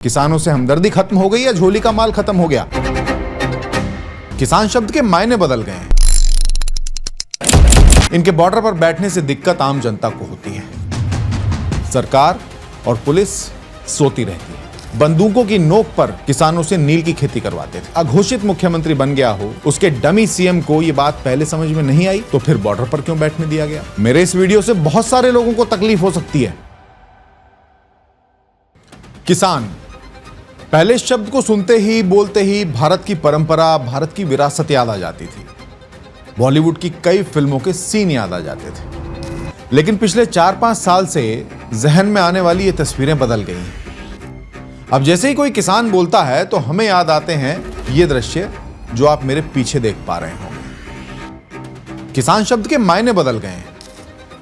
किसानों से हमदर्दी खत्म हो गई या झोली का माल खत्म हो गया? किसान शब्द के मायने बदल गए हैं। इनके बॉर्डर पर बैठने से दिक्कत आम जनता को होती है। सरकार और पुलिस सोती रहती है। बंदूकों की नोक पर किसानों से नील की खेती करवाते थे। अघोषित मुख्यमंत्री बन गया हो, उसके डमी सीएम को ये बात पहले समझ में नहीं आई तो फिर बॉर्डर पर क्यों बैठने दिया गया? मेरे इस वीडियो से बहुत सारे लोगों को तकलीफ हो सकती है। किसान, पहले शब्द को सुनते ही बोलते ही भारत की परंपरा, भारत की विरासत याद आ जाती थी। बॉलीवुड की कई फिल्मों के सीन याद आ जाते थे। लेकिन पिछले 4-5 साल से जहन में आने वाली ये तस्वीरें बदल गई हैं। अब जैसे ही कोई किसान बोलता है तो हमें याद आते हैं ये दृश्य जो आप मेरे पीछे देख पा रहे होंगे। किसान शब्द के मायने बदल गए हैं।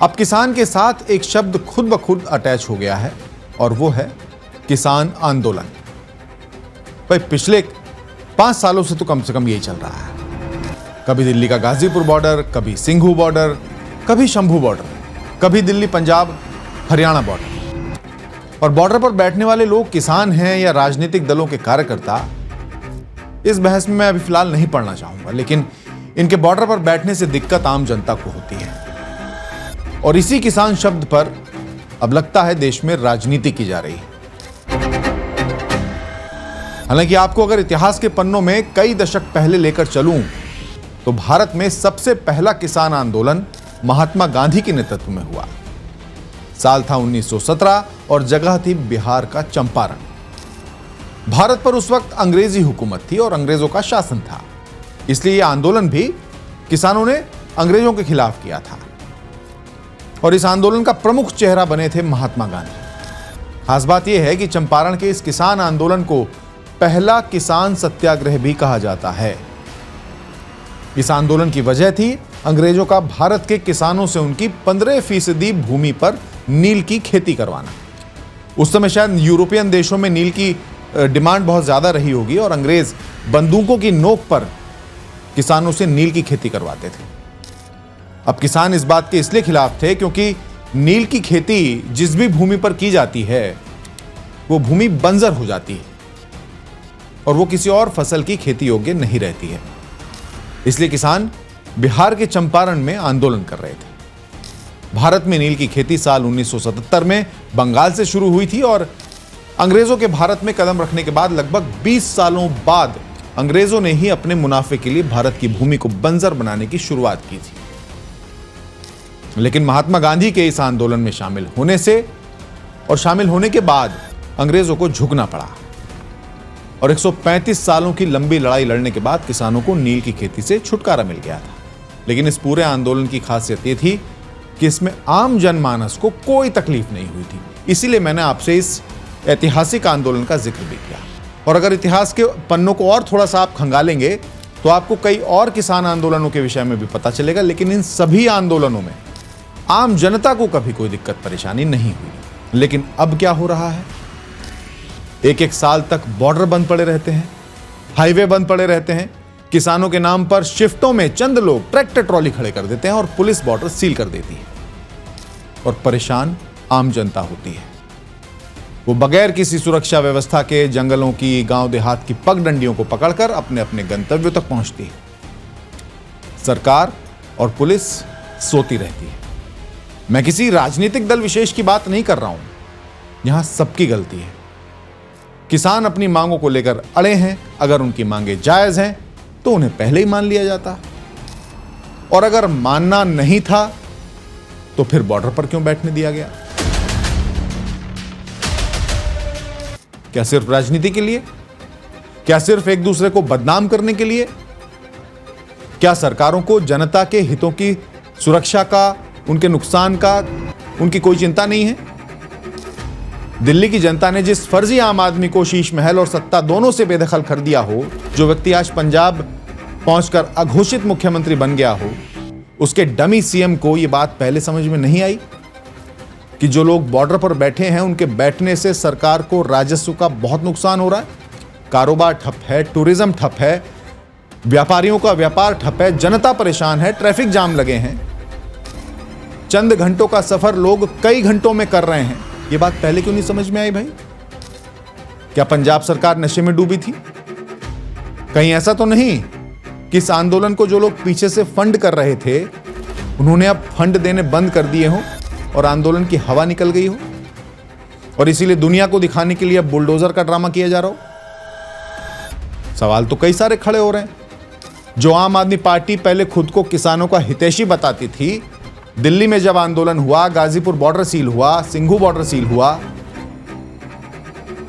अब किसान के साथ एक शब्द खुद ब खुद अटैच हो गया है और वो है किसान आंदोलन। भाई पिछले 5 सालों से तो कम से कम यही चल रहा है। कभी दिल्ली का गाजीपुर बॉर्डर, कभी सिंघू बॉर्डर, कभी शंभू बॉर्डर, कभी दिल्ली पंजाब हरियाणा बॉर्डर। और बॉर्डर पर बैठने वाले लोग किसान हैं या राजनीतिक दलों के कार्यकर्ता, इस बहस में मैं अभी फिलहाल नहीं पढ़ना चाहूंगा। लेकिन इनके बॉर्डर पर बैठने से दिक्कत आम जनता को होती है। और इसी किसान शब्द पर अब लगता है देश में राजनीति की जा रही है। हालांकि आपको अगर इतिहास के पन्नों में कई दशक पहले लेकर चलूं तो भारत में सबसे पहला किसान आंदोलन महात्मा गांधी के नेतृत्व में हुआ। साल था 1917 और जगह थी बिहार का चंपारण। भारत पर उस वक्त अंग्रेजी हुकूमत थी और अंग्रेजों का शासन था, इसलिए यह आंदोलन भी किसानों ने अंग्रेजों के खिलाफ किया था। और इस आंदोलन का प्रमुख चेहरा बने थे महात्मा गांधी। खास बात यह है कि चंपारण के इस किसान आंदोलन को पहला किसान सत्याग्रह भी कहा जाता है। इस आंदोलन की वजह थी अंग्रेजों का भारत के किसानों से उनकी 15% भूमि पर नील की खेती करवाना। उस समय शायद यूरोपियन देशों में नील की डिमांड बहुत ज्यादा रही होगी और अंग्रेज बंदूकों की नोक पर किसानों से नील की खेती करवाते थे। अब किसान इस बात के इसलिए खिलाफ थे क्योंकि नील की खेती जिस भी भूमि पर की जाती है वो भूमि बंजर हो जाती है और वो किसी और फसल की खेती योग्य नहीं रहती है। इसलिए किसान बिहार के चंपारण में आंदोलन कर रहे थे। भारत में नील की खेती साल 1977 में बंगाल से शुरू हुई थी और अंग्रेजों के भारत में कदम रखने के बाद लगभग 20 सालों बाद अंग्रेजों ने ही अपने मुनाफे के लिए भारत की भूमि को बंजर बनाने की शुरुआत की थी। लेकिन महात्मा गांधी के इस आंदोलन में शामिल होने से और शामिल होने के बाद अंग्रेजों को झुकना पड़ा और 135 सालों की लंबी लड़ाई लड़ने के बाद किसानों को नील की खेती से छुटकारा मिल गया था। लेकिन इस पूरे आंदोलन की खासियत यह थी कि इसमें आम जनमानस को कोई तकलीफ नहीं हुई थी। इसीलिए मैंने आपसे इस ऐतिहासिक आंदोलन का जिक्र भी किया। और अगर इतिहास के पन्नों को और थोड़ा सा आप खंगालेंगे तो आपको कई और किसान आंदोलनों के विषय में भी पता चलेगा। लेकिन इन सभी आंदोलनों में आम जनता को कभी कोई दिक्कत परेशानी नहीं हुई। लेकिन अब क्या हो रहा है? एक साल तक बॉर्डर बंद पड़े रहते हैं, हाईवे बंद पड़े रहते हैं, किसानों के नाम पर शिफ्टों में चंद लोग ट्रैक्टर ट्रॉली खड़े कर देते हैं और पुलिस बॉर्डर सील कर देती है। और परेशान आम जनता होती है। वो बगैर किसी सुरक्षा व्यवस्था के जंगलों की, गांव देहात की पगडंडियों को पकड़कर अपने अपने गंतव्यों तक पहुंचती है। सरकार और पुलिस सोती रहती है। मैं किसी राजनीतिक दल विशेष की बात नहीं कर रहा हूं, यहां सबकी गलती है। किसान अपनी मांगों को लेकर अड़े हैं। अगर उनकी मांगे जायज हैं तो उन्हें पहले ही मान लिया जाता, और अगर मानना नहीं था तो फिर बॉर्डर पर क्यों बैठने दिया गया? क्या सिर्फ राजनीति के लिए? क्या सिर्फ एक दूसरे को बदनाम करने के लिए? क्या सरकारों को जनता के हितों की सुरक्षा का, उनके नुकसान का उनकी कोई चिंता नहीं है? दिल्ली की जनता ने जिस फर्जी आम आदमी को शीश महल और सत्ता दोनों से बेदखल कर दिया हो, जो व्यक्ति आज पंजाब पहुंचकर अघोषित मुख्यमंत्री बन गया हो, उसके डमी सीएम को यह बात पहले समझ में नहीं आई कि जो लोग बॉर्डर पर बैठे हैं उनके बैठने से सरकार को राजस्व का बहुत नुकसान हो रहा है। कारोबार ठप है, टूरिज्म ठप है, व्यापारियों का व्यापार ठप है, जनता परेशान है, ट्रैफिक जाम लगे हैं, चंद घंटों का सफर लोग कई घंटों में कर रहे हैं। ये बात पहले क्यों नहीं समझ में आई भाई? क्या पंजाब सरकार नशे में डूबी थी? कहीं ऐसा तो नहीं कि इस आंदोलन को जो लोग पीछे से फंड कर रहे थे उन्होंने अब फंड देने बंद कर दिए हो और आंदोलन की हवा निकल गई हो और इसीलिए दुनिया को दिखाने के लिए अब बुलडोजर का ड्रामा किया जा रहा हो? सवाल तो कई सारे खड़े हो रहे हैं। जो आम आदमी पार्टी पहले खुद को किसानों का हितैषी बताती थी, दिल्ली में जब आंदोलन हुआ, गाजीपुर बॉर्डर सील हुआ, सिंघू बॉर्डर सील हुआ,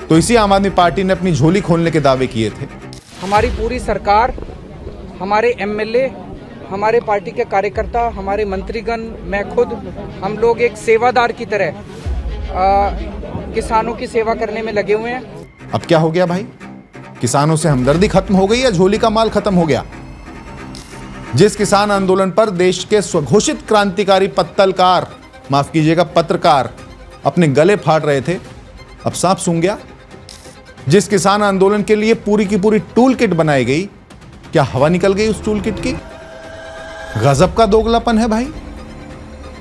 तो इसी आम आदमी पार्टी ने अपनी झोली खोलने के दावे किए थे। हमारी पूरी सरकार, हमारे एमएलए, हमारे पार्टी के कार्यकर्ता, हमारे मंत्रीगण, मैं खुद, हम लोग एक सेवादार की तरह किसानों की सेवा करने में लगे हुए हैं। अब क्या हो गया भाई? किसानों से हमदर्दी खत्म हो गई या झोली का माल खत्म हो गया? जिस किसान आंदोलन पर देश के स्वघोषित क्रांतिकारी पत्तलकार, माफ कीजिएगा पत्रकार, अपने गले फाड़ रहे थे, अब सांप सूंघ गया। जिस किसान आंदोलन के लिए पूरी की पूरी टूल किट बनाई गई, क्या हवा निकल गई उस टूल किट की? गजब का दोगलापन है भाई।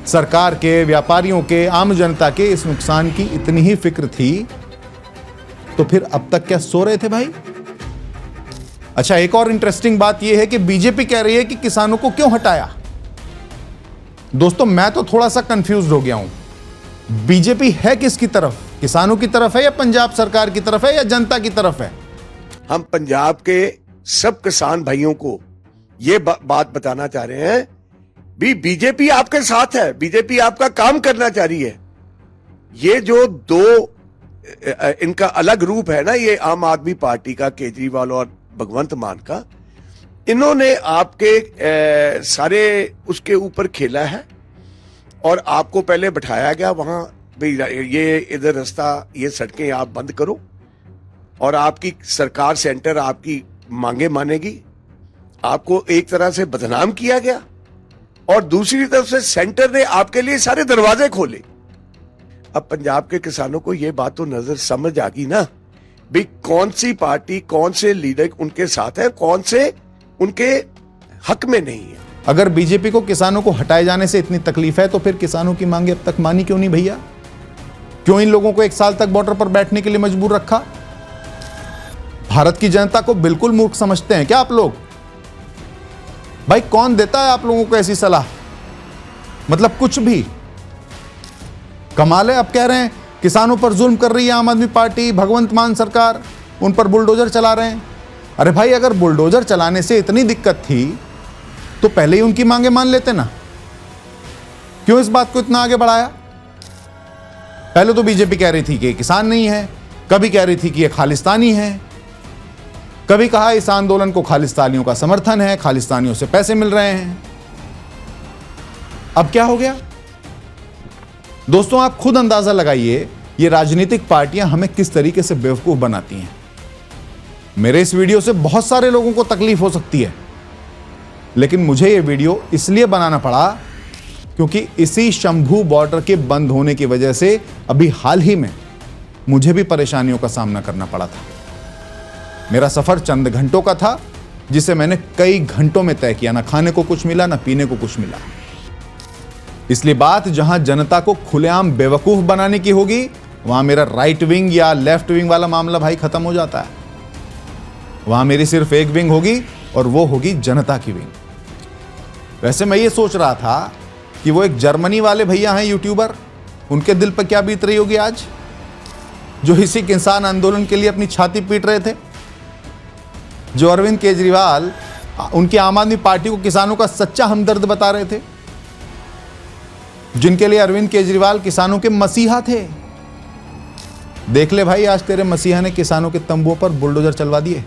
सरकार के, व्यापारियों के, आम जनता के इस नुकसान की इतनी ही फिक्र थी तो फिर अब तक क्या सो रहे थे भाई? अच्छा, एक और इंटरेस्टिंग बात यह है कि बीजेपी कह रही है कि किसानों को क्यों हटाया। दोस्तों, मैं तो थोड़ा सा कंफ्यूज हो गया हूं। बीजेपी है किसकी तरफ? किसानों की तरफ है या पंजाब सरकार की तरफ है या जनता की तरफ है? हम पंजाब के सब किसान भाइयों को ये बात बताना चाह रहे हैं भी बीजेपी आपके साथ है, बीजेपी आपका काम करना चाह रही है। ये जो दो इनका अलग रूप है ना, ये आम आदमी पार्टी का, केजरीवाल और भगवंत मान का, इन्होंने आपके सारे उसके ऊपर खेला है और आपको पहले बिठाया गया वहां, ये इधर रास्ता, ये सड़कें आप बंद करो और आपकी सरकार, सेंटर आपकी मांगे मानेगी। आपको एक तरह से बदनाम किया गया और दूसरी तरफ से सेंटर ने आपके लिए सारे दरवाजे खोले। अब पंजाब के किसानों को यह बात तो नजर समझ आ गई ना भी कौन सी पार्टी, कौन से लीडर उनके साथ है, कौन से उनके हक में नहीं है। अगर बीजेपी को किसानों को हटाए जाने से इतनी तकलीफ है तो फिर किसानों की मांगे अब तक मानी क्यों नहीं भैया? क्यों इन लोगों को 1 साल तक बॉर्डर पर बैठने के लिए मजबूर रखा? भारत की जनता को बिल्कुल मूर्ख समझते हैं क्या आप लोग? भाई, कौन देता है आप लोगों को ऐसी सलाह? मतलब कुछ भी कमाल है। अब कह रहे हैं किसानों पर जुल्म कर रही है आम आदमी पार्टी, भगवंत मान सरकार, उन पर बुलडोजर चला रहे हैं। अरे भाई, अगर बुलडोजर चलाने से इतनी दिक्कत थी तो पहले ही उनकी मांगे मान लेते ना। क्यों इस बात को इतना आगे बढ़ाया? पहले तो बीजेपी कह रही थी कि किसान नहीं है, कभी कह रही थी कि ये खालिस्तानी है, कभी कहा इस आंदोलन को खालिस्तानियों का समर्थन है, खालिस्तानियों से पैसे मिल रहे हैं। अब क्या हो गया? दोस्तों, आप खुद अंदाजा लगाइए ये राजनीतिक पार्टियां हमें किस तरीके से बेवकूफ बनाती हैं। मेरे इस वीडियो से बहुत सारे लोगों को तकलीफ हो सकती है, लेकिन मुझे यह वीडियो इसलिए बनाना पड़ा क्योंकि इसी शंभू बॉर्डर के बंद होने की वजह से अभी हाल ही में मुझे भी परेशानियों का सामना करना पड़ा था। मेरा सफर चंद घंटों का था, जिसे मैंने कई घंटों में तय किया। ना खाने को कुछ मिला, ना पीने को कुछ मिला। इसलिए बात जहां जनता को खुलेआम बेवकूफ बनाने की होगी, वहां मेरा राइट विंग या लेफ्ट विंग वाला मामला भाई खत्म हो जाता है। वहां मेरी सिर्फ एक विंग होगी और वो होगी जनता की विंग। वैसे मैं ये सोच रहा था कि वो एक जर्मनी वाले भैया हैं यूट्यूबर, उनके दिल पर क्या बीत रही होगी आज, जो इसी किसान आंदोलन के लिए अपनी छाती पीट रहे थे। जो अरविंद केजरीवाल उनकी आम आदमी पार्टी को किसानों का सच्चा हमदर्द बता रहे थे, जिनके लिए अरविंद केजरीवाल किसानों के मसीहा थे। देख ले भाई, आज तेरे मसीहा ने किसानों के तंबुओं पर बुलडोजर चलवा दिए।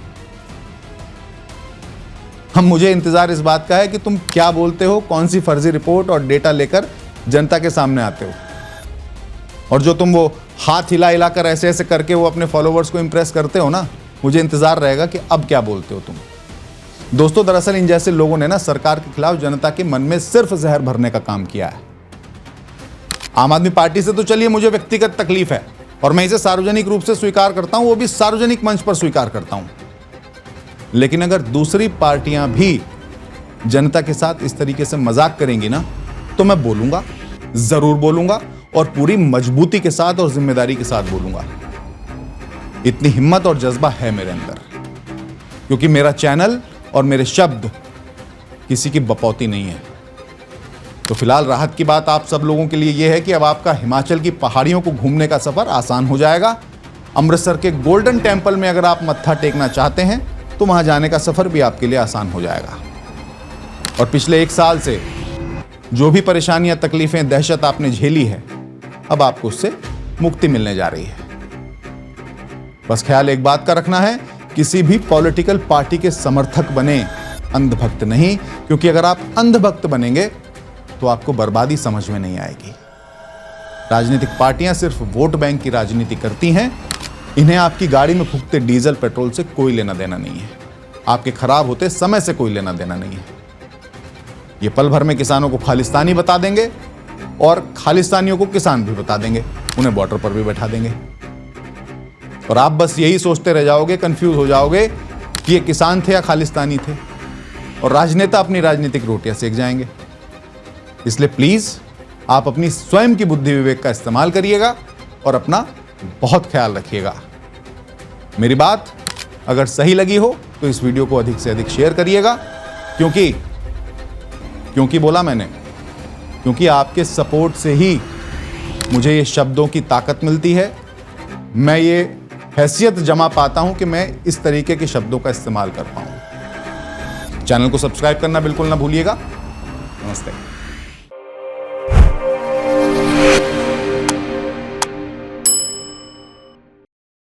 हम मुझे इंतजार इस बात का है कि तुम क्या बोलते हो, कौन सी फर्जी रिपोर्ट और डेटा लेकर जनता के सामने आते हो, और जो तुम वो हाथ हिला हिला कर ऐसे ऐसे करके वो अपने फॉलोवर्स को इंप्रेस करते हो ना, मुझे इंतजार रहेगा कि अब क्या बोलते हो तुम। दोस्तों, दरअसल इन जैसे लोगों ने ना सरकार के खिलाफ जनता के मन में सिर्फ जहर भरने का काम किया है। आम आदमी पार्टी से तो चलिए मुझे व्यक्तिगत तकलीफ है और मैं इसे सार्वजनिक रूप से स्वीकार करता हूं, वो भी सार्वजनिक मंच पर स्वीकार करता हूं। लेकिन अगर दूसरी पार्टियां भी जनता के साथ इस तरीके से मजाक करेंगी ना, तो मैं बोलूंगा, जरूर बोलूंगा, और पूरी मजबूती के साथ और जिम्मेदारी के साथ बोलूंगा। इतनी हिम्मत और जज्बा है मेरे अंदर, क्योंकि मेरा चैनल और मेरे शब्द किसी की बपौती नहीं है। तो फिलहाल राहत की बात आप सब लोगों के लिए यह है कि अब आपका हिमाचल की पहाड़ियों को घूमने का सफर आसान हो जाएगा। अमृतसर के गोल्डन टेम्पल में अगर आप मत्था टेकना चाहते हैं तो वहां जाने का सफर भी आपके लिए आसान हो जाएगा। और पिछले 1 साल से जो भी परेशानियां, तकलीफें, दहशत आपने झेली है, अब आपको उससे मुक्ति मिलने जा रही है। बस ख्याल एक बात का रखना है, किसी भी पॉलिटिकल पार्टी के समर्थक बने, अंधभक्त नहीं, क्योंकि अगर आप अंधभक्त बनेंगे तो आपको बर्बादी समझ में नहीं आएगी। राजनीतिक पार्टियां सिर्फ वोट बैंक की राजनीति करती हैं। इन्हें आपकी गाड़ी में फूकते डीजल पेट्रोल से कोई लेना देना नहीं है। आपके खराब होते समय से कोई लेना देना नहीं है। ये पल भर में किसानों को खालिस्तानी बता देंगे और खालिस्तानियों को किसान भी बता देंगे, उन्हें बॉर्डर पर भी बैठा देंगे। और आप बस यही सोचते रह जाओगे, कंफ्यूज हो जाओगे कि ये किसान थे या खालिस्तानी थे, और राजनेता अपनी राजनीतिक रोटियां सेक जाएंगे। इसलिए प्लीज आप अपनी स्वयं की बुद्धि विवेक का इस्तेमाल करिएगा और अपना बहुत ख्याल रखिएगा। मेरी बात अगर सही लगी हो तो इस वीडियो को अधिक से अधिक शेयर करिएगा, क्योंकि बोला मैंने, क्योंकि आपके सपोर्ट से ही मुझे ये शब्दों की ताकत मिलती है। मैं ये हैसियत जमा पाता हूं कि मैं इस तरीके के शब्दों का इस्तेमाल कर पाऊं। चैनल को सब्सक्राइब करना बिल्कुल ना भूलिएगा। नमस्ते।